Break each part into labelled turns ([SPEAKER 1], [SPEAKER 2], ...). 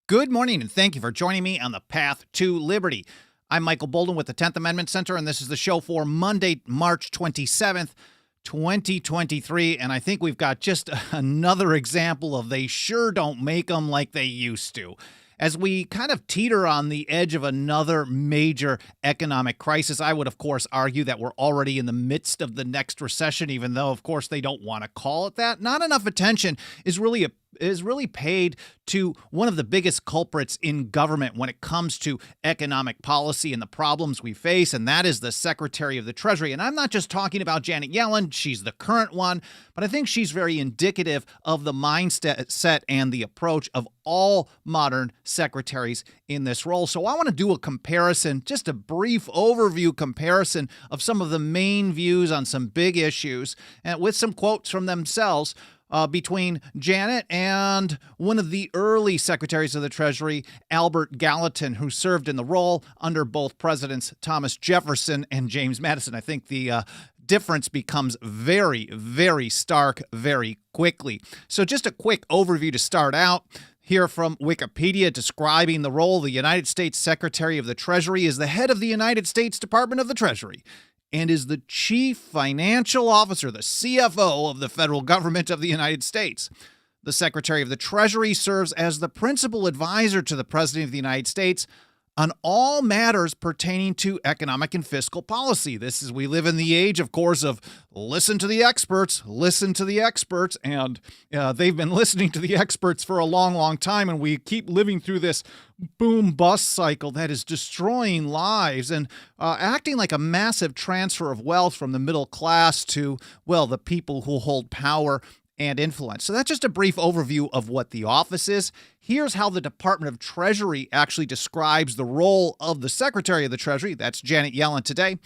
[SPEAKER 1] Good morning, and thank you for joining me on the Path to Liberty. I'm Michael Bolden with the 10th Amendment Center, and this is the show for Monday, March 27th, 2023. And I think we've got just another example of they sure don't make them like they used to. As we kind of teeter on the edge of another major economic crisis, I would, of course, argue that we're already in the midst of the next recession, even though, of course, they don't want to call it that. Not enough attention is really paid to one of the biggest culprits in government when it comes to economic policy and the problems we face, and that is the Secretary of the Treasury. And I'm not just talking about Janet Yellen, she's the current one, but I think she's very indicative of the mindset and the approach of all modern secretaries in this role. So I want to do a comparison, just a brief overview comparison of some of the main views on some big issues, and with some quotes from themselves between Janet and one of the early secretaries of the Treasury, Albert Gallatin, who served in the role under both presidents Thomas Jefferson and James Madison. I think the difference becomes very, very stark very quickly. So just a quick overview to start out. Here from Wikipedia describing the role. The United States Secretary of the Treasury is the head of the United States Department of the Treasury and is the chief financial officer, the CFO of the federal government of the United States. The Secretary of the Treasury serves as the principal advisor to the President of the United States on all matters pertaining to economic and fiscal policy. We live in the age, of course, of listen to the experts, and they've been listening to the experts for a long, long time, and we keep living through this boom-bust cycle that is destroying lives and acting like a massive transfer of wealth from the middle class to, well, the people who hold power and influence. So that's just a brief overview of what the office is. Here's how the Department of Treasury actually describes the role of the Secretary of the Treasury. That's Janet Yellen today.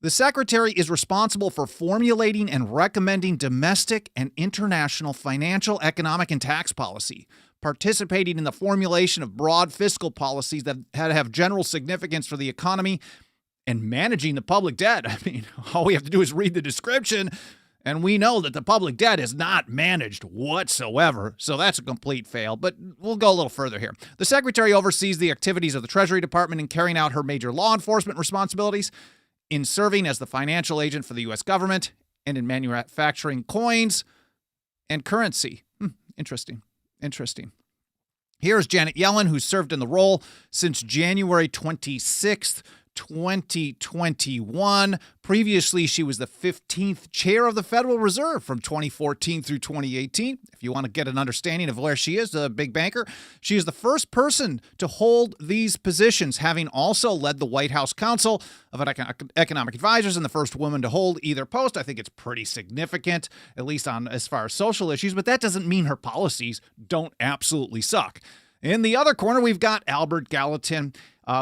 [SPEAKER 1] The Secretary is responsible for formulating and recommending domestic and international financial, economic, and tax policy, participating in the formulation of broad fiscal policies that have general significance for the economy, and managing the public debt. I mean, all we have to do is read the description, and we know that the public debt is not managed whatsoever, so that's a complete fail. But we'll go a little further here. The Secretary oversees the activities of the Treasury Department in carrying out her major law enforcement responsibilities, in serving as the financial agent for the U.S. government, and in manufacturing coins and currency. Interesting. Here's Janet Yellen, who served in the role since January 26th, 2021. Previously, she was the 15th chair of the Federal Reserve from 2014 through 2018. If you want to get an understanding of where she is, the big banker, she is the first person to hold these positions, having also led the White House Council of Economic Advisors and the first woman to hold either post. I think it's pretty significant, at least on as far as social issues, but that doesn't mean her policies don't absolutely suck. In the other corner, we've got Albert Gallatin,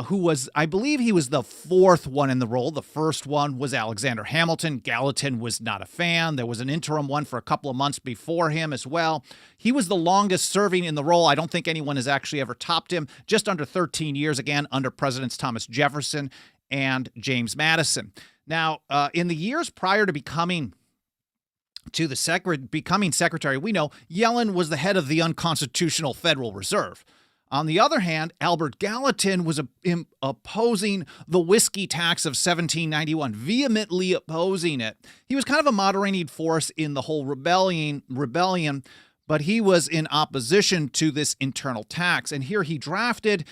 [SPEAKER 1] who was, I believe he was the fourth one in the role. The first one was Alexander Hamilton. Gallatin was not a fan. There was an interim one for a couple of months before him as well. He was the longest serving in the role. I don't think anyone has actually ever topped him. Just under 13 years, again, under Presidents Thomas Jefferson and James Madison. Now, in the years prior to becoming secretary, we know Yellen was the head of the unconstitutional Federal Reserve. On the other hand, Albert Gallatin was opposing the whiskey tax of 1791, vehemently opposing it. He was kind of a moderating force in the whole rebellion, but he was in opposition to this internal tax. And here he drafted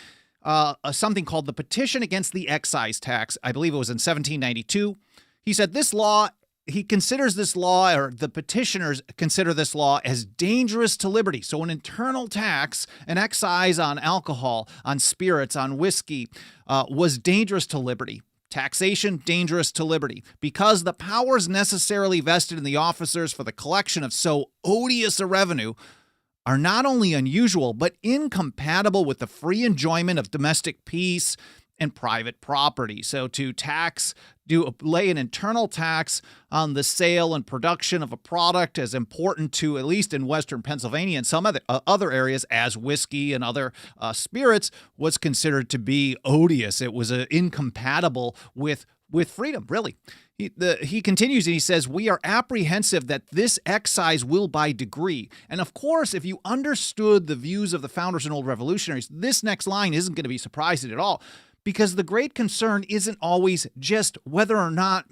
[SPEAKER 1] something called the Petition Against the Excise Tax. I believe it was in 1792. He said he considers this law, or the petitioners consider this law, as dangerous to liberty. So an internal tax, an excise on alcohol, on spirits, on whiskey, was dangerous to liberty. Taxation, dangerous to liberty, because the powers necessarily vested in the officers for the collection of so odious a revenue are not only unusual, but incompatible with the free enjoyment of domestic peace and private property. So to lay an internal tax on the sale and production of a product as important to, at least in Western Pennsylvania and some other areas, as whiskey and other spirits, was considered to be odious. It was incompatible with freedom, really. He continues and he says, we are apprehensive that this excise will by degree. And of course, if you understood the views of the founders and old revolutionaries, this next line isn't going to be surprising at all, because the great concern isn't always just whether or not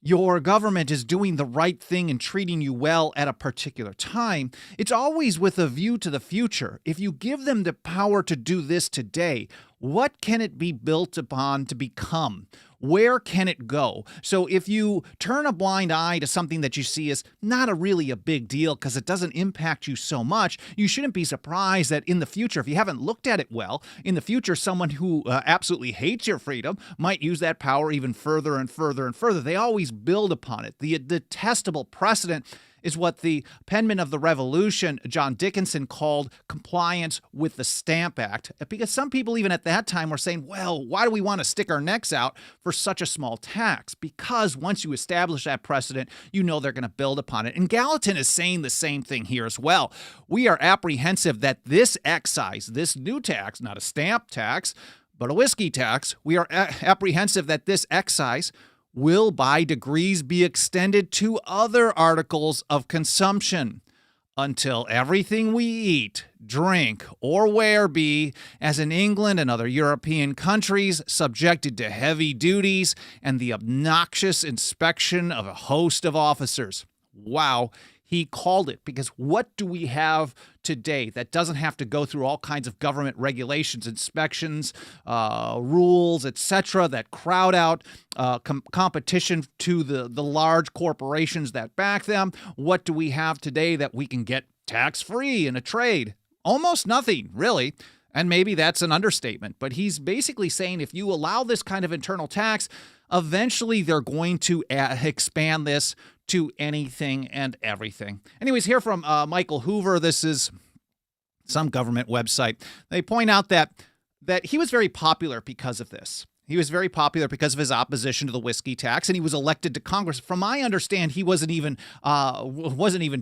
[SPEAKER 1] your government is doing the right thing and treating you well at a particular time. It's always with a view to the future. If you give them the power to do this today, what can it be built upon to become? Where can it go? So if you turn a blind eye to something that you see as not really a big deal because it doesn't impact you so much, you shouldn't be surprised that in the future, if you haven't looked at it well, in the future, someone who absolutely hates your freedom might use that power even further and further and further. They always build upon it. The detestable precedent is what the penman of the Revolution, John Dickinson, called compliance with the Stamp Act. Because some people even at that time were saying, well, why do we want to stick our necks out for such a small tax? Because once you establish that precedent, you know they're going to build upon it. And Gallatin is saying the same thing here as well. We are apprehensive that this excise, this new tax, not a stamp tax, but a whiskey tax, we are apprehensive that this excise will by degrees be extended to other articles of consumption until everything we eat, drink, or wear be, as in England and other European countries, subjected to heavy duties and the obnoxious inspection of a host of officers. Wow. He called it, because what do we have today that doesn't have to go through all kinds of government regulations, inspections, rules, etc., that crowd out competition to the large corporations that back them? What do we have today that we can get tax-free in a trade? Almost nothing, really. And maybe that's an understatement. But he's basically saying if you allow this kind of internal tax, eventually they're going to expand this to anything and everything. Anyways, here from Michael Hoover. This is some government website. They point out that he was very popular because of this. He was very popular because of his opposition to the whiskey tax, and he was elected to Congress. From my understand, he wasn't even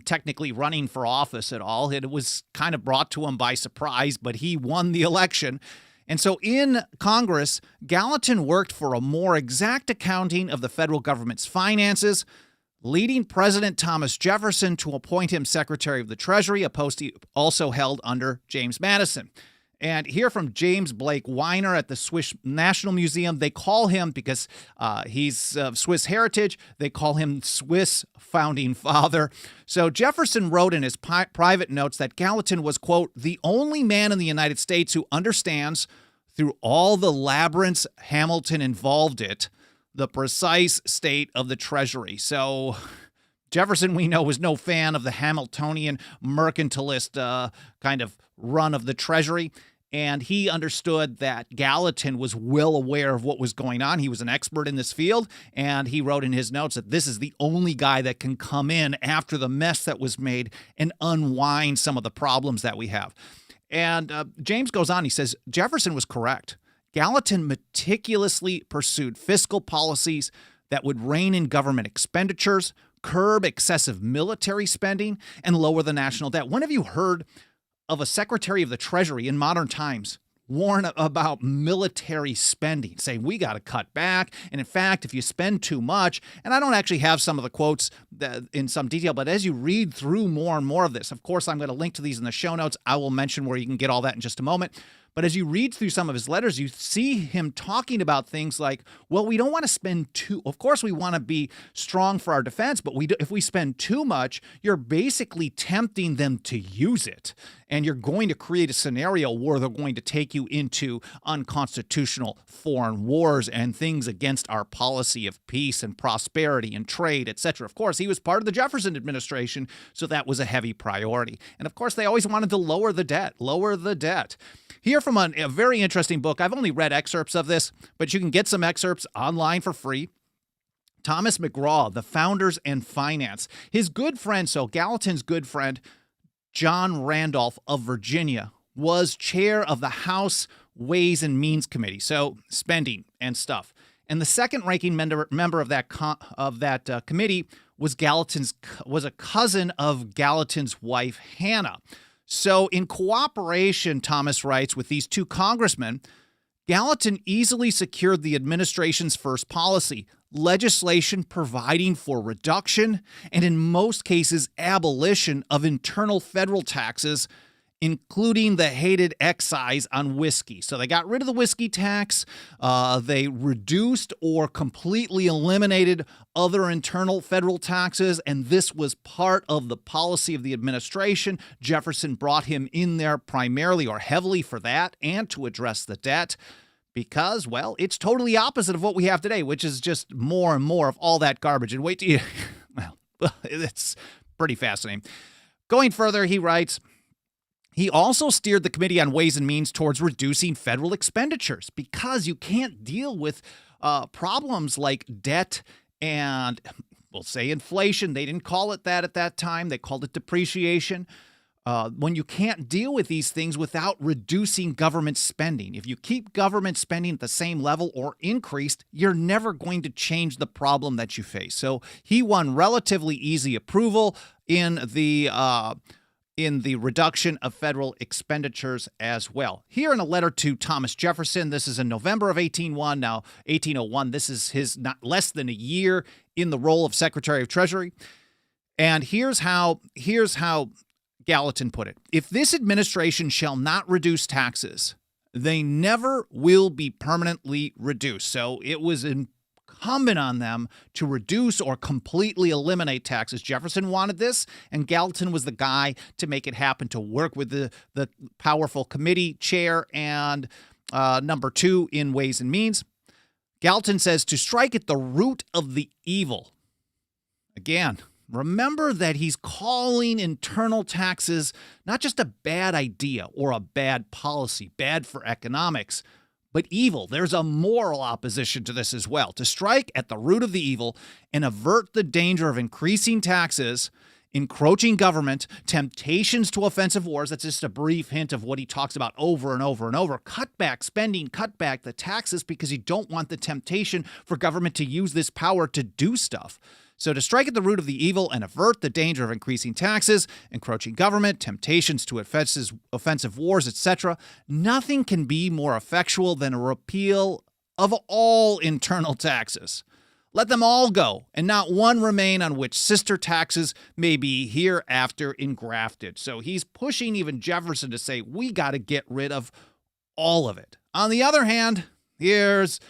[SPEAKER 1] technically running for office at all. It was kind of brought to him by surprise, but he won the election. And so in Congress, Gallatin worked for a more exact accounting of the federal government's finances, leading President Thomas Jefferson to appoint him Secretary of the Treasury, a post he also held under James Madison. And here from James Blake Weiner at the Swiss National Museum, they call him, because he's of Swiss heritage, they call him Swiss founding father. So Jefferson wrote in his private notes that Gallatin was, quote, the only man in the United States who understands, through all the labyrinths Hamilton involved it, the precise state of the Treasury. So Jefferson, we know, was no fan of the Hamiltonian mercantilist kind of run of the Treasury. And he understood that Gallatin was well aware of what was going on. He was an expert in this field, and he wrote in his notes that this is the only guy that can come in after the mess that was made and unwind some of the problems that we have. And James goes on, he says, Jefferson was correct. Gallatin meticulously pursued fiscal policies that would rein in government expenditures, curb excessive military spending, and lower the national debt. When have you heard of a Secretary of the Treasury in modern times warn about military spending, saying we got to cut back? And in fact, if you spend too much, and I don't actually have some of the quotes in some detail, but as you read through more and more of this, of course, I'm going to link to these in the show notes. I will mention where you can get all that in just a moment. But as you read through some of his letters, you see him talking about things like, well, we don't want to spend of course, we want to be strong for our defense, but if we spend too much, you're basically tempting them to use it. And you're going to create a scenario where they're going to take you into unconstitutional foreign wars and things against our policy of peace and prosperity and trade, etc. Of course, he was part of the Jefferson administration, so that was a heavy priority. And of course, they always wanted to lower the debt. Here from a very interesting book. I've only read excerpts of this, but you can get some excerpts online for free. Thomas McGraw, The Founders and Finance. His good friend, so Gallatin's good friend, John Randolph of Virginia, was chair of the House Ways and Means Committee, so spending and stuff. And the second-ranking member of that committee was a cousin of Gallatin's wife, Hannah. So in cooperation, Thomas writes, with these two congressmen, Gallatin easily secured the administration's first policy, legislation providing for reduction and, in most cases, abolition of internal federal taxes, including the hated excise on whiskey. So they got rid of the whiskey tax. They reduced or completely eliminated other internal federal taxes, and this was part of the policy of the administration. Jefferson brought him in there primarily or heavily for that and to address the debt. Because, well, it's totally opposite of what we have today, which is just more and more of all that garbage. And wait till you, well, it's pretty fascinating. Going further, he writes, he also steered the Committee on Ways and Means towards reducing federal expenditures because you can't deal with problems like debt and, we'll say, inflation. They didn't call it that at that time. They called it depreciation. When you can't deal with these things without reducing government spending. If you keep government spending at the same level or increased, you're never going to change the problem that you face. So he won relatively easy approval in the reduction of federal expenditures as well. Here in a letter to Thomas Jefferson, this is in November of 1801. Now, 1801, this is his not less than a year in the role of Secretary of Treasury. And here's how Gallatin put it. If this administration shall not reduce taxes, they never will be permanently reduced. So it was incumbent on them to reduce or completely eliminate taxes. Jefferson wanted this, and Gallatin was the guy to make it happen, to work with the powerful committee chair and number 2 in Ways and Means. Gallatin says to strike at the root of the evil. Again, remember that he's calling internal taxes not just a bad idea or a bad policy, bad for economics, but evil. There's a moral opposition to this as well. To strike at the root of the evil and avert the danger of increasing taxes, encroaching government, temptations to offensive wars. That's just a brief hint of what he talks about over and over and over. Cut back spending, cut back the taxes because you don't want the temptation for government to use this power to do stuff. So to strike at the root of the evil and avert the danger of increasing taxes, encroaching government, temptations to offensive wars, etc., nothing can be more effectual than a repeal of all internal taxes. Let them all go, and not one remain on which sister taxes may be hereafter engrafted. So he's pushing even Jefferson to say, we got to get rid of all of it. On the other hand, here's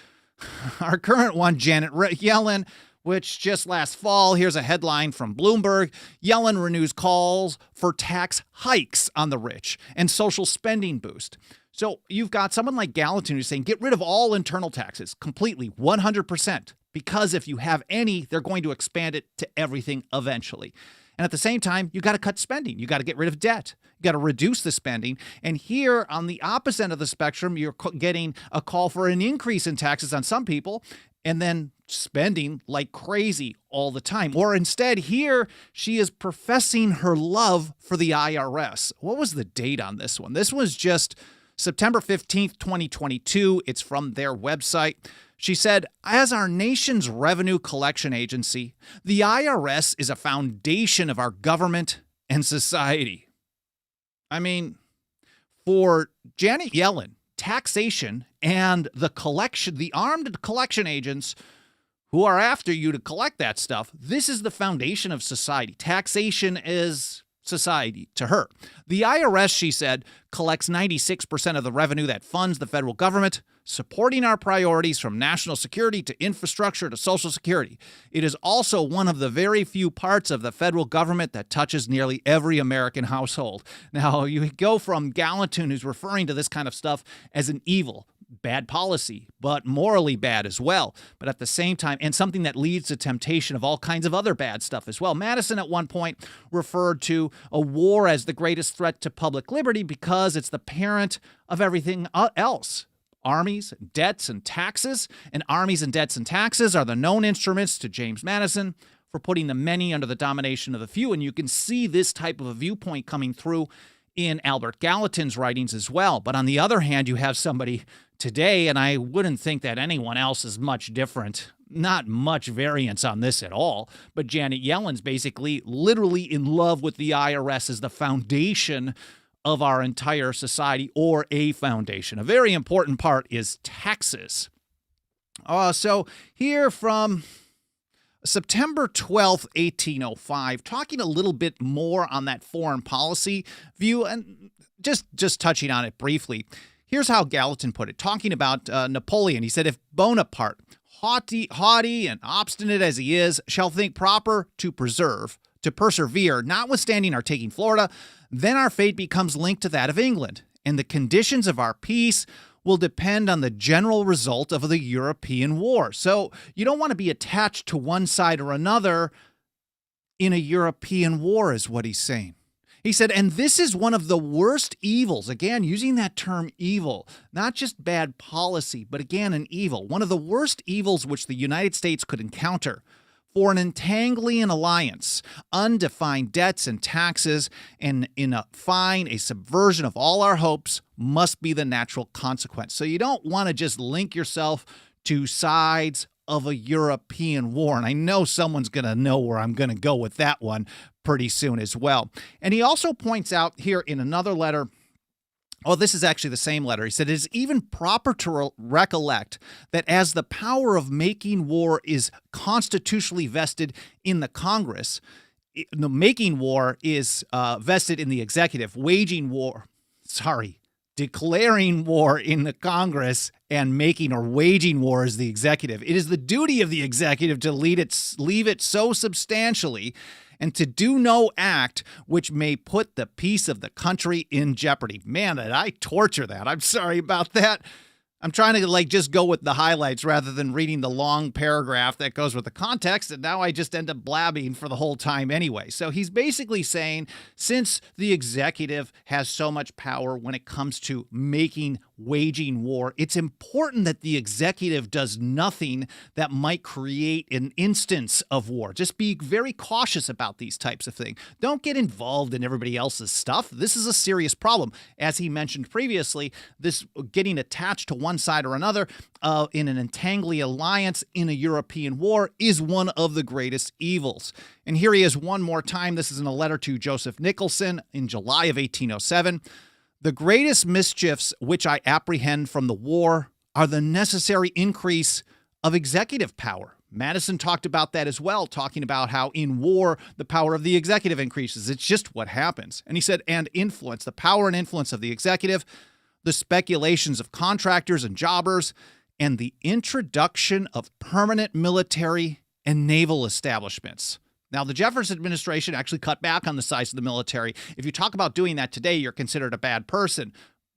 [SPEAKER 1] our current one, Janet Yellen, which just last fall, here's a headline from Bloomberg. Yellen renews calls for tax hikes on the rich and social spending boost. So you've got someone like Gallatin who's saying get rid of all internal taxes completely, 100%, because if you have any, they're going to expand it to everything eventually. And at the same time, you got to cut spending. You got to get rid of debt. You got to reduce the spending. And here on the opposite end of the spectrum, you're getting a call for an increase in taxes on some people and then spending like crazy all the time. Or instead, here she is professing her love for the IRS. What was the date on this one? This was just September 15th, 2022. It's from their website. She said, as our nation's revenue collection agency, the IRS is a foundation of our government and society. I mean, for Janet Yellen, taxation and the armed collection agents who are after you to collect that stuff, this is the foundation of society. Taxation is society to her. The IRS, she said, collects 96% of the revenue that funds the federal government, supporting our priorities from national security to infrastructure to Social Security. It is also one of the very few parts of the federal government that touches nearly every American household. Now, you go from Gallatin, who's referring to this kind of stuff as an evil, bad policy, but morally bad as well. But at the same time, and something that leads to temptation of all kinds of other bad stuff as well. Madison at one point referred to a war as the greatest threat to public liberty because it's the parent of everything else. Armies, debts, and taxes. And armies and debts and taxes are the known instruments to James Madison for putting the many under the domination of the few. And you can see this type of a viewpoint coming through in Albert Gallatin's writings as well. But on the other hand, you have somebody today, and I wouldn't think that anyone else is much different, not much variance on this at all, but Janet Yellen's basically literally in love with the IRS as the foundation of our entire society or a foundation. A very important part is taxes. So here from September 12th, 1805, talking a little bit more on that foreign policy view and just touching on it briefly. Here's how Gallatin put it, talking about Napoleon. He said, if Bonaparte, haughty and obstinate as he is, shall think proper to persevere, notwithstanding our taking Florida, then our fate becomes linked to that of England, and the conditions of our peace will depend on the general result of the European war. So you don't want to be attached to one side or another in a European war, is what he's saying. He said, and this is one of the worst evils, again, using that term evil, not just bad policy, but again, an evil, one of the worst evils which the United States could encounter. For an entangling alliance, undefined debts and taxes, and in a fine, a subversion of all our hopes must be the natural consequence. So you don't want to just link yourself to sides of a European war. And I know someone's going to know where I'm going to go with that one pretty soon as well. And he also points out here in another letter, this is actually the same letter. He said, it is even proper to recollect that as the power of making war is constitutionally vested in the Congress, the making war is vested in the executive, declaring war in the Congress, and making or waging war is the executive. It is the duty of the executive to leave it so substantially and to do no act which may put the peace of the country in jeopardy. Man, did I torture that. I'm sorry about that. I'm trying to just go with the highlights rather than reading the long paragraph that goes with the context, and now I just end up blabbing for the whole time anyway. So he's basically saying, since the executive has so much power when it comes to waging war, it's important that the executive does nothing that might create an instance of war. Just be very cautious about these types of things. Don't get involved in everybody else's stuff. This is a serious problem. As he mentioned previously, this getting attached to one side or another in an entangling alliance in a European war is one of the greatest evils. And here he is one more time. This is in a letter to Joseph Nicholson in July of 1807. The greatest mischiefs which I apprehend from the war are the necessary increase of executive power. Madison talked about that as well, talking about how in war, the power of the executive increases. It's just what happens. And he said, and influence, the power and influence of the executive, the speculations of contractors and jobbers, and the introduction of permanent military and naval establishments. Now, the Jefferson administration actually cut back on the size of the military. If you talk about doing that today, you're considered a bad person.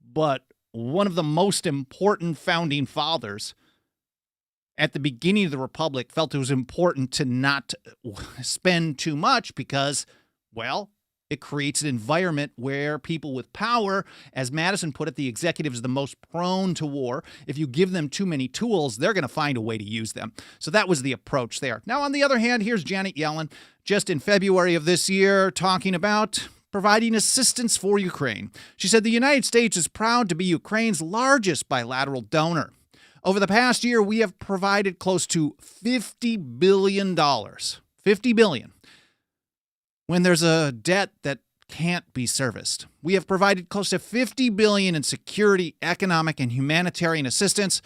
[SPEAKER 1] But one of the most important founding fathers at the beginning of the Republic felt it was important to not spend too much because, well, it creates an environment where people with power, as Madison put it, the executive is the most prone to war. If you give them too many tools, they're going to find a way to use them. So that was the approach there. Now, on the other hand, here's Janet Yellen, just in February of this year, talking about providing assistance for Ukraine. She said the United States is proud to be Ukraine's largest bilateral donor. Over the past year, we have provided close to $50 billion. $50 billion. When there's a debt that can't be serviced. We have provided close to $50 billion in security, economic, and humanitarian assistance.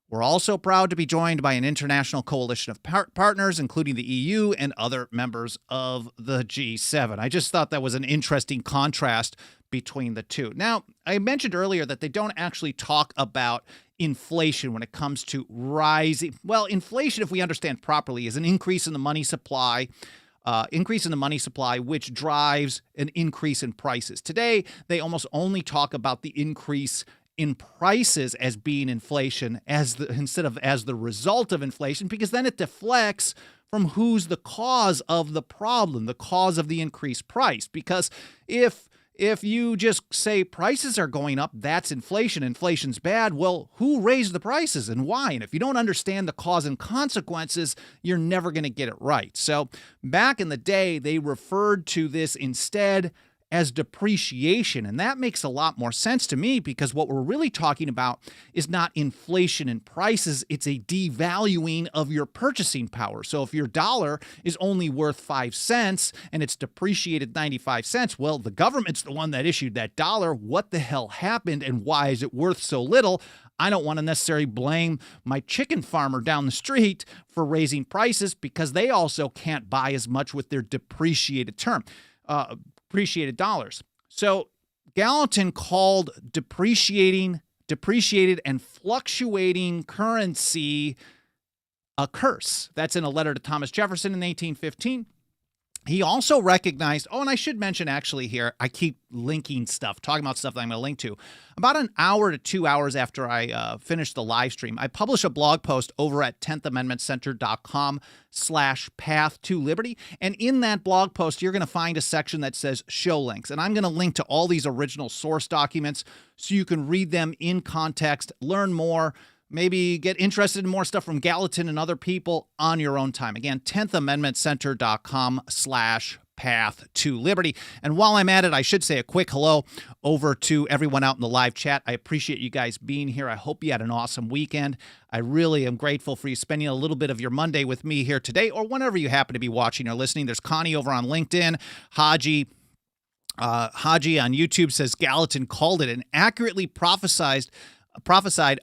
[SPEAKER 1] We're also proud to be joined by an international coalition of partners, including the EU and other members of the G7. I just thought that was an interesting contrast between the two. Now, I mentioned earlier that they don't actually talk about inflation when it comes to rising. Well, inflation, if we understand properly, is an increase in the money supply, which drives an increase in prices. Today, they almost only talk about the increase in prices as being inflation instead of as the result of inflation, because then it deflects from who's the cause of the problem, the cause of the increased price. Because if you just say prices are going up, that's inflation, inflation's bad, well, who raised the prices and why? And if you don't understand the cause and consequences, you're never going to get it right. So back in the day, they referred to this instead as depreciation. And that makes a lot more sense to me, because what we're really talking about is not inflation in prices, it's a devaluing of your purchasing power. So if your dollar is only worth 5 cents and it's depreciated 95 cents, well, the government's the one that issued that dollar. What the hell happened and why is it worth so little? I don't want to necessarily blame my chicken farmer down the street for raising prices, because they also can't buy as much with their depreciated dollars. So Gallatin called depreciated and fluctuating currency a curse. That's in a letter to Thomas Jefferson in 1815. He also recognized, and I should mention actually here, I keep linking stuff, talking about stuff that I'm going to link to. About an hour to 2 hours after I finished the live stream, I published a blog post over at 10thamendmentcenter.com/path-to-liberty. And in that blog post, you're going to find a section that says show links. And I'm going to link to all these original source documents so you can read them in context, learn more, maybe get interested in more stuff from Gallatin and other people on your own time. Again, 10thamendmentcenter.com/path-to-liberty. And while I'm at it, I should say a quick hello over to everyone out in the live chat. I appreciate you guys being here. I hope you had an awesome weekend. I really am grateful for you spending a little bit of your Monday with me here today, or whenever you happen to be watching or listening. There's Connie over on LinkedIn. Haji on YouTube says Gallatin called it and accurately prophesied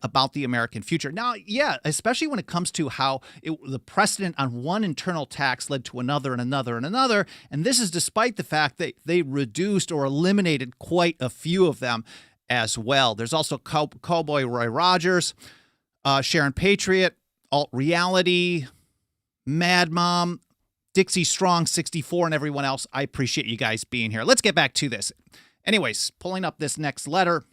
[SPEAKER 1] about the American future. Now, yeah, especially when it comes to how the precedent on one internal tax led to another and another and another. And this is despite the fact that they reduced or eliminated quite a few of them as well. There's also Cowboy Roy Rogers, Sharon Patriot, Alt Reality, Mad Mom, Dixie Strong 64, and everyone else. I appreciate you guys being here. Let's get back to this. Anyways, pulling up this next letter.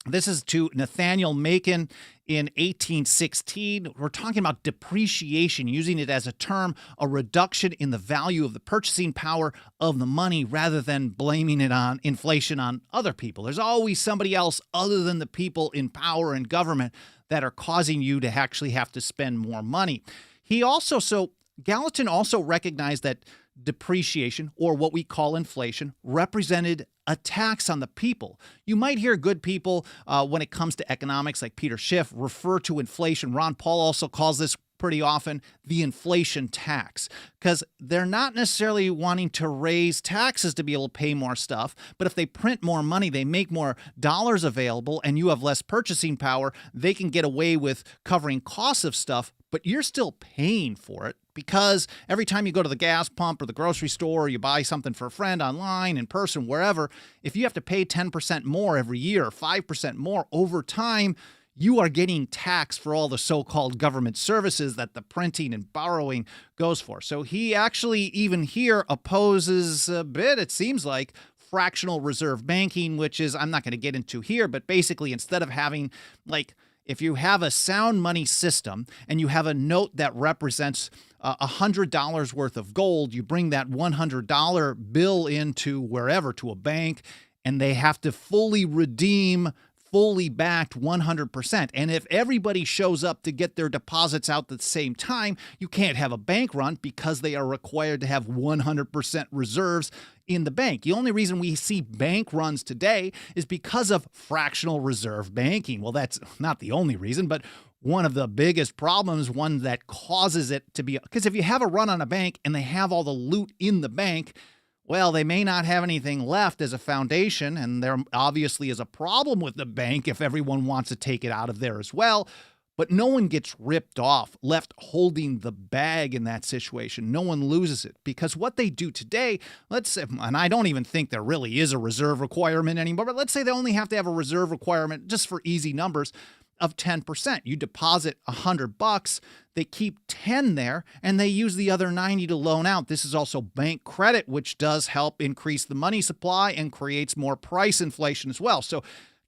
[SPEAKER 1] This is to Nathaniel Macon in 1816. We're talking about depreciation, using it as a term, a reduction in the value of the purchasing power of the money, rather than blaming it on inflation on other people. There's always somebody else other than the people in power and government that are causing you to actually have to spend more money. Gallatin also recognized that depreciation, or what we call inflation, represented a tax on the people. You might hear good people when it comes to economics, like Peter Schiff, refer to inflation. Ron Paul also calls this pretty often the inflation tax, because they're not necessarily wanting to raise taxes to be able to pay more stuff, but if they print more money, they make more dollars available, and you have less purchasing power, they can get away with covering costs of stuff, but you're still paying for it, because every time you go to the gas pump or the grocery store, or you buy something for a friend online, in person, wherever, if you have to pay 10% more every year, 5% more over time, you are getting taxed for all the so-called government services that the printing and borrowing goes for. So he actually even here opposes a bit, it seems like, fractional reserve banking, which is, I'm not going to get into here, but basically instead of having, like, if you have a sound money system and you have a note that represents $100 worth of gold, you bring that $100 bill into wherever, to a bank, and they have to fully redeem fully backed 100%. And if everybody shows up to get their deposits out at the same time, you can't have a bank run, because they are required to have 100% reserves in the bank. The only reason we see bank runs today is because of fractional reserve banking. Well, that's not the only reason, but one of the biggest problems, one that causes it to be, because if you have a run on a bank and they have all the loot in the bank, well, they may not have anything left as a foundation, and there obviously is a problem with the bank if everyone wants to take it out of there as well. But no one gets ripped off, left holding the bag in that situation. No one loses it, because what they do today, let's say, and I don't even think there really is a reserve requirement anymore, but let's say they only have to have a reserve requirement, just for easy numbers, of 10%. You deposit $100, they keep 10 there, and they use the other 90 to loan out. This is also bank credit, which does help increase the money supply and creates more price inflation as well. So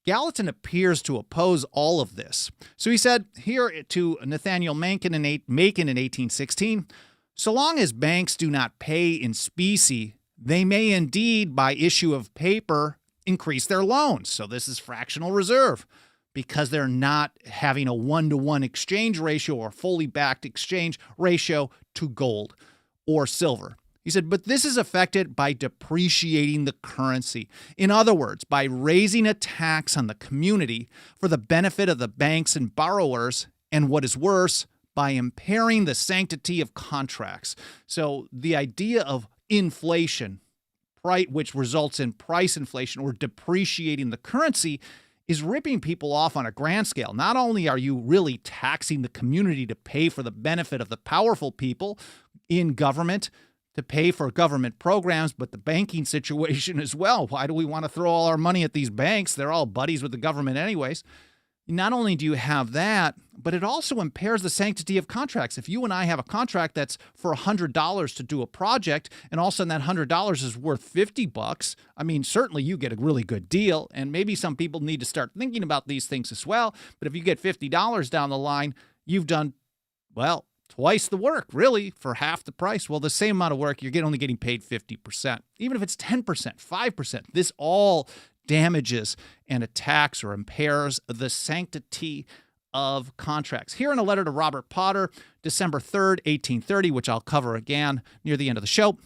[SPEAKER 1] Gallatin appears to oppose all of this. So he said here to Nathaniel Macon in 1816, so long as banks do not pay in specie, they may indeed, by issue of paper, increase their loans. So this is fractional reserve, because they're not having a one-to-one exchange ratio or fully backed exchange ratio to gold or silver. He said, but this is affected by depreciating the currency. In other words, by raising a tax on the community for the benefit of the banks and borrowers, and what is worse, by impairing the sanctity of contracts. So the idea of inflation, which results in price inflation or depreciating the currency, is ripping people off on a grand scale. Not only are you really taxing the community to pay for the benefit of the powerful people in government, to pay for government programs, but the banking situation as well. Why do we want to throw all our money at these banks? They're all buddies with the government anyways. Not only do you have that, but it also impairs the sanctity of contracts. If you and I have a contract that's for $100 to do a project, and all of a sudden that $100 is worth $50, I mean, certainly you get a really good deal, and maybe some people need to start thinking about these things as well. But if you get $50 down the line, you've done, well, twice the work, really, for half the price. Well, the same amount of work, you're only getting paid 50%. Even if it's 10%, 5%, this all damages and attacks or impairs the sanctity of contracts. Here in a letter to Robert Potter, December 3rd, 1830, which I'll cover again near the end of the show,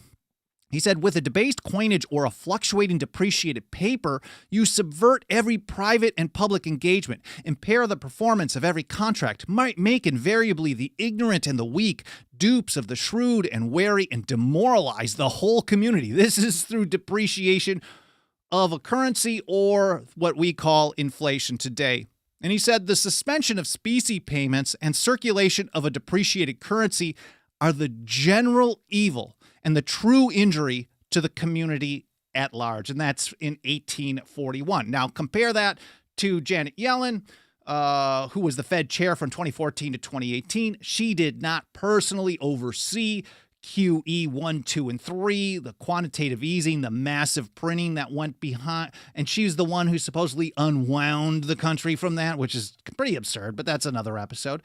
[SPEAKER 1] he said, with a debased coinage or a fluctuating depreciated paper, you subvert every private and public engagement, impair the performance of every contract, might make invariably the ignorant and the weak dupes of the shrewd and wary, and demoralize the whole community. This is through depreciation of a currency, or what we call inflation today. And he said the suspension of specie payments and circulation of a depreciated currency are the general evil and the true injury to the community at large. And that's in 1841. Now, compare that to Janet Yellen, who was the Fed chair from 2014 to 2018. She did not personally oversee QE 1, 2, and 3, the quantitative easing, the massive printing that went behind. And she's the one who supposedly unwound the country from that, which is pretty absurd, but that's another episode.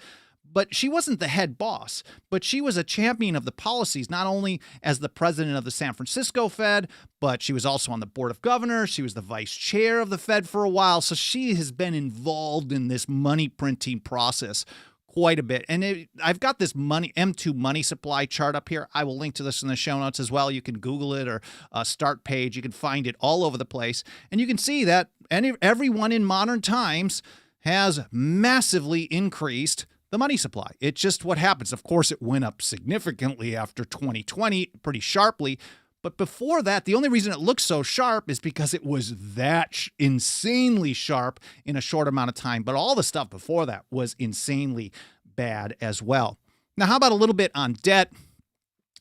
[SPEAKER 1] But she wasn't the head boss, but she was a champion of the policies, not only as the president of the San Francisco Fed, but she was also on the board of governors. She was the vice chair of the Fed for a while. So she has been involved in this money printing process quite a bit. And I've got this M2 money supply chart up here. I will link to this in the show notes as well. You can Google it, or start page. You can find it all over the place. And you can see that everyone in modern times has massively increased the money supply. It's just what happens. Of course, it went up significantly after 2020, pretty sharply. But before that, the only reason it looks so sharp is because it was that insanely sharp in a short amount of time. But all the stuff before that was insanely bad as well. Now, how about a little bit on debt?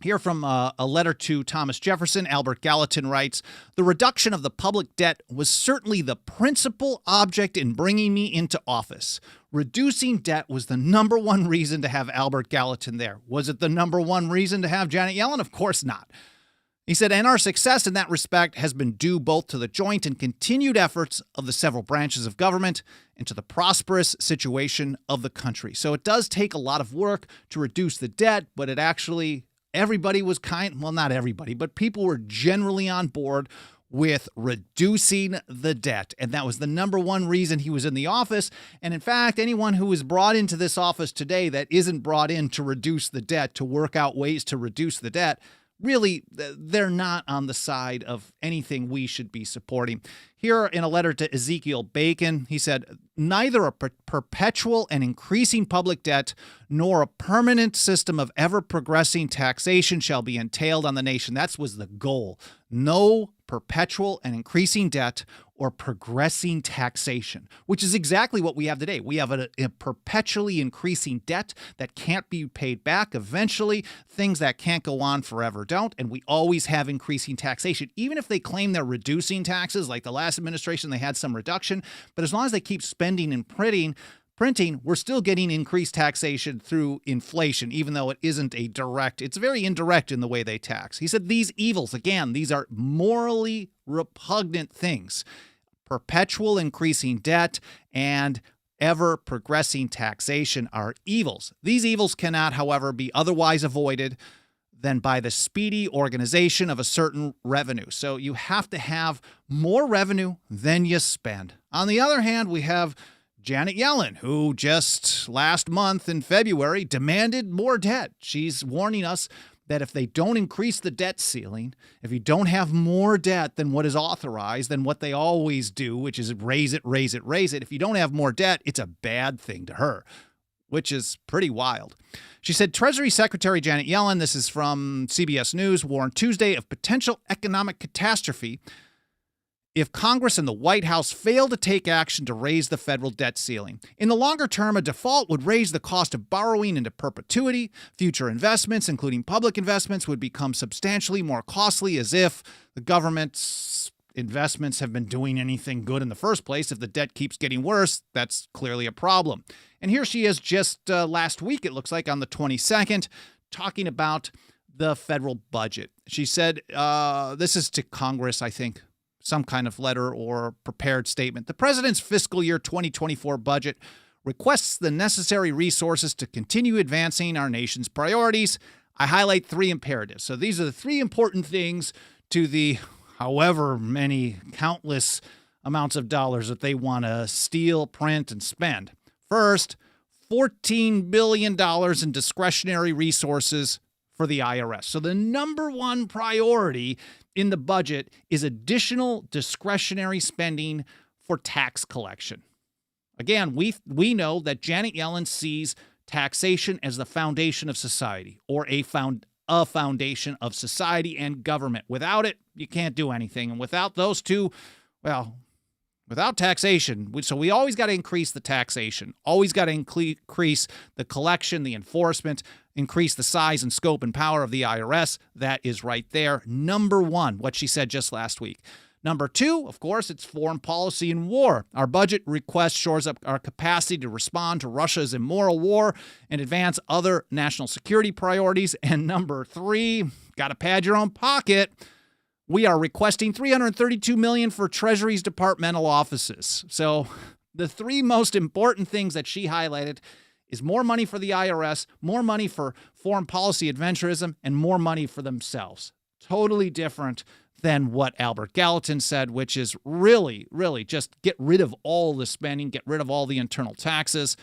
[SPEAKER 1] Here from a letter to Thomas Jefferson, Albert Gallatin writes, the reduction of the public debt was certainly the principal object in bringing me into office. Reducing debt was the number one reason to have Albert Gallatin there. Was it the number one reason to have Janet Yellen? Of course not. He said, and our success in that respect has been due both to the joint and continued efforts of the several branches of government and to the prosperous situation of the country. So it does take a lot of work to reduce the debt, but it actually, everybody was well, not everybody, but people were generally on board with reducing the debt. And that was the number one reason he was in the office. And in fact, anyone who is brought into this office today that isn't brought in to reduce the debt, to work out ways to reduce the debt, really, they're not on the side of anything we should be supporting. Here in a letter to Ezekiel Bacon, he said, neither a perpetual and increasing public debt nor a permanent system of ever-progressing taxation shall be entailed on the nation. That was the goal. No perpetual and increasing debt or progressing taxation, which is exactly what we have today. We have a perpetually increasing debt that can't be paid back eventually. Things that can't go on forever don't. And we always have increasing taxation. Even if they claim they're reducing taxes, like the last administration, they had some reduction. But as long as they keep spending and printing, we're still getting increased taxation through inflation, even though it isn't a direct, it's very indirect in the way they tax. He said these evils, again, these are morally repugnant things. Perpetual increasing debt and ever-progressing taxation are evils. These evils cannot, however, be otherwise avoided than by the speedy organization of a certain revenue. So you have to have more revenue than you spend. On the other hand, we have Janet Yellen, who just last month in February demanded more debt. She's warning us that if they don't increase the debt ceiling, if you don't have more debt than what is authorized, than what they always do, which is raise it, raise it, raise it, if you don't have more debt, it's a bad thing to her, which is pretty wild. She said Treasury Secretary Janet Yellen, this is from CBS News, warned Tuesday of potential economic catastrophe if Congress and the White House fail to take action to raise the federal debt ceiling. In the longer term, a default would raise the cost of borrowing into perpetuity. Future investments, including public investments, would become substantially more costly, as if the government's investments have been doing anything good in the first place. If the debt keeps getting worse, that's clearly a problem. And here she is just last week, it looks like on the 22nd, talking about the federal budget. She said, this is to Congress, I think, some kind of letter or prepared statement. The president's fiscal year 2024 budget requests the necessary resources to continue advancing our nation's priorities. I highlight 3 imperatives. So these are the 3 important things to the however many countless amounts of dollars that they want to steal, print, and spend. First, $14 billion in discretionary resources for the IRS. So the number one priority in the budget is additional discretionary spending for tax collection. Again, we know that Janet Yellen sees taxation as the foundation of society, or a foundation of society and government. Without it, you can't do anything. And without those two, well, without taxation, so we always got to increase the taxation, always got to increase the collection, the enforcement, increase the size and scope and power of the IRS. That is right there. Number one, what she said just last week. Number 2, of course, it's foreign policy and war. Our budget request shores up our capacity to respond to Russia's immoral war and advance other national security priorities. And number 3, got to pad your own pocket. We are requesting $332 million for Treasury's departmental offices. So the 3 most important things that she highlighted is more money for the IRS, more money for foreign policy adventurism, and more money for themselves. Totally different than what Albert Gallatin said, which is really, really just get rid of all the spending, get rid of all the internal taxes.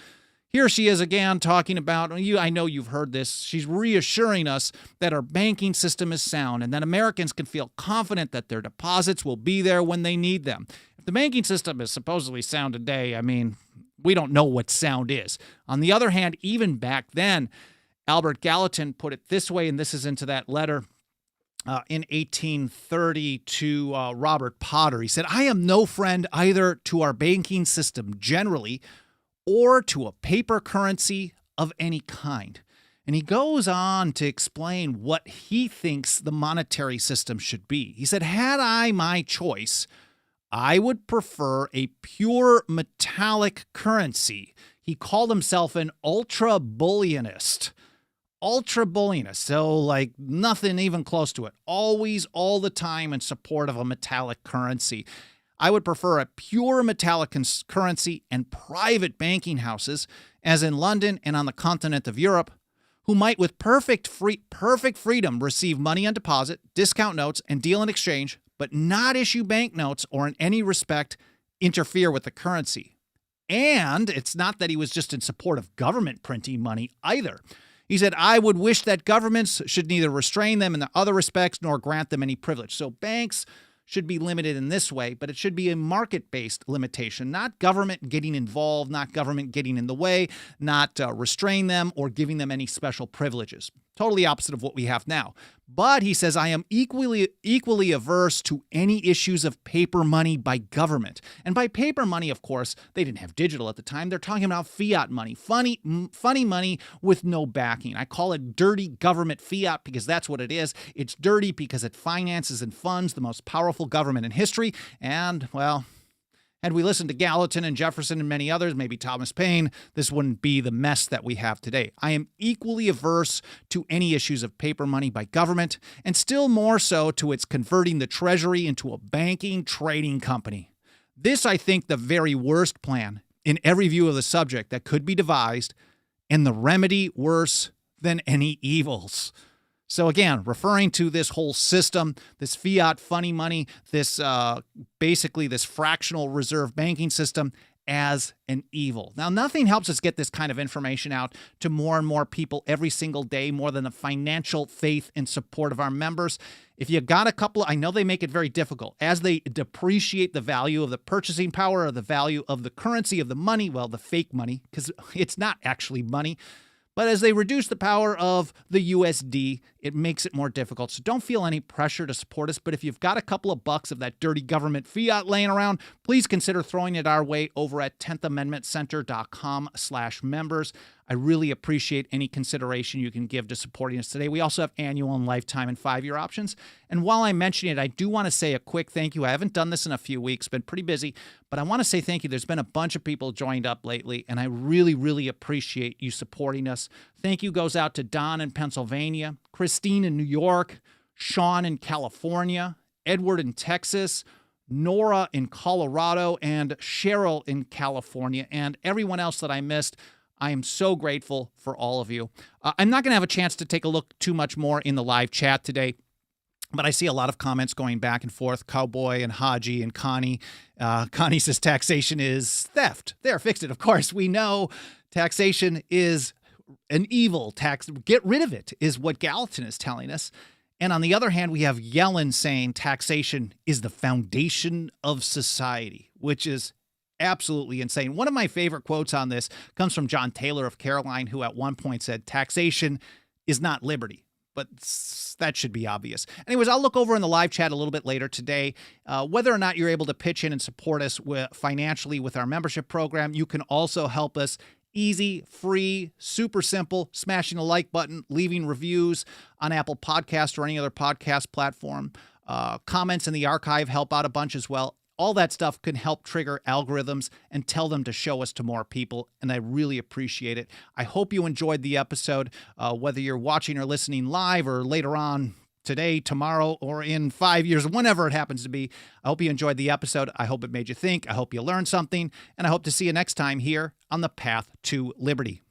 [SPEAKER 1] Here she is again talking about, I know you've heard this, she's reassuring us that our banking system is sound and that Americans can feel confident that their deposits will be there when they need them. If the banking system is supposedly sound today, I mean, we don't know what sound is. On the other hand, even back then, Albert Gallatin put it this way, and this is into that letter in 1830 to Robert Potter. He said, I am no friend either to our banking system generally or to a paper currency of any kind. And he goes on to explain what he thinks the monetary system should be. He said, had I my choice, I would prefer a pure metallic currency. He called himself an ultra-bullionist. Ultra-bullionist, so like nothing even close to it. Always, all the time in support of a metallic currency. I would prefer a pure metallic currency and private banking houses, as in London and on the continent of Europe, who might with perfect freedom receive money on deposit, discount notes, and deal in exchange, but not issue banknotes or in any respect interfere with the currency. And it's not that he was just in support of government printing money either. He said, I would wish that governments should neither restrain them in the other respects nor grant them any privilege. So banks should be limited in this way, but it should be a market-based limitation, not government getting involved, not government getting in the way, not restrain them or giving them any special privileges. Totally opposite of what we have now. But he says, I am equally averse to any issues of paper money by government. And by paper money, of course, they didn't have digital at the time. They're talking about fiat money, funny money with no backing. I call it dirty government fiat because that's what it is. It's dirty because it finances and funds the most powerful government in history. And, well, had we listened to Gallatin and Jefferson and many others, maybe Thomas Paine, this wouldn't be the mess that we have today. I am equally averse to any issues of paper money by government, and still more so to its converting the Treasury into a banking trading company. This, I think, the very worst plan in every view of the subject that could be devised, and the remedy worse than any evils. So again, referring to this whole system, this fiat funny money, this basically this fractional reserve banking system as an evil. Now, nothing helps us get this kind of information out to more and more people every single day more than the financial faith and support of our members. If you got a couple, I know they make it very difficult. As they depreciate the value of the purchasing power or the value of the currency of the money, well, the fake money, because it's not actually money. But as they reduce the power of the USD, it makes it more difficult. So don't feel any pressure to support us. But if you've got a couple of bucks of that dirty government fiat laying around, please consider throwing it our way over at 10thamendmentcenter.com/members. I really appreciate any consideration you can give to supporting us today. We also have annual and lifetime and 5-year options. And while I'm mentioning it, I do want to say a quick thank you. I haven't done this in a few weeks, been pretty busy, but I want to say thank you. There's been a bunch of people joined up lately, and I really, really appreciate you supporting us. Thank you goes out to Don in Pennsylvania, Christine in New York, Sean in California, Edward in Texas, Nora in Colorado, and Cheryl in California, and everyone else that I missed. I am so grateful for all of you. I'm not going to have a chance to take a look too much more in the live chat today, but I see a lot of comments going back and forth. Cowboy and Haji and Connie. Connie says taxation is theft. There, fixed it. Of course, we know taxation is an evil. Get rid of it is what Gallatin is telling us. And on the other hand, we have Yellen saying taxation is the foundation of society, which is absolutely insane. One of my favorite quotes on this comes from John Taylor of Caroline, who at one point said, taxation is not liberty. But that should be obvious. Anyways, I'll look over in the live chat a little bit later today. Whether or not you're able to pitch in and support us financially with our membership program, you can also help us. Easy, free, super simple, smashing the like button, leaving reviews on Apple Podcasts or any other podcast platform. Comments in the archive help out a bunch as well. All that stuff can help trigger algorithms and tell them to show us to more people, and I really appreciate it. I hope you enjoyed the episode, whether you're watching or listening live or later on today, tomorrow, or in 5 years, whenever it happens to be. I hope you enjoyed the episode. I hope it made you think. I hope you learned something, and I hope to see you next time here on the Path to Liberty.